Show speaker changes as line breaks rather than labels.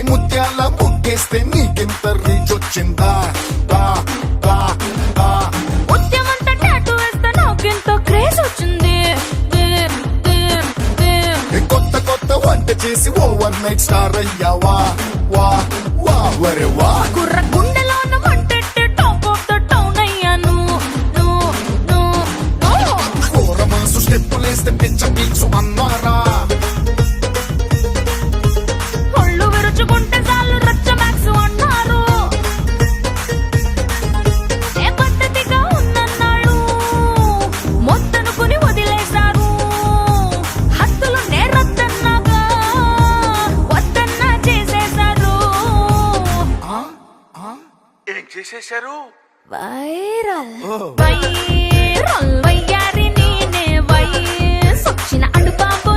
ముత్యాల ముగ్గేస్తే నీకెంత రీచ్ వచ్చిందా దా దా దా
ఉద్యమంతా టాటూ వేస్తే నాకెంత క్రేజ్ వచ్చింది
కొత్త కొత్త వంట చేసి ఓవర్ నైట్ స్టార్ అయ్యావా వా వా వరే వా
కుర్ర గుండెలోన మంటెట్టి టాప్ ఆఫ్ ద టౌన్ అయ్యాను
కూర మనసు స్టెప్పులేస్తే పిచ్చ పీచు అన్నారా
ఒళ్ళు విరుచుకుంటే చాలు రచ్చ మ్యాక్స్ అన్నారు ఏ పద్ధతిగా ఉందన్నాడు మొత్తనుకుని వదిలేశారు హద్దులు నేరొద్దన్నాగా వద్దన్నా చేసేశారు
ఏం చేసేశారు?
వైరల్ వైరల్ వయ్యారి నేనే వయసొచ్చిన అడుబాబు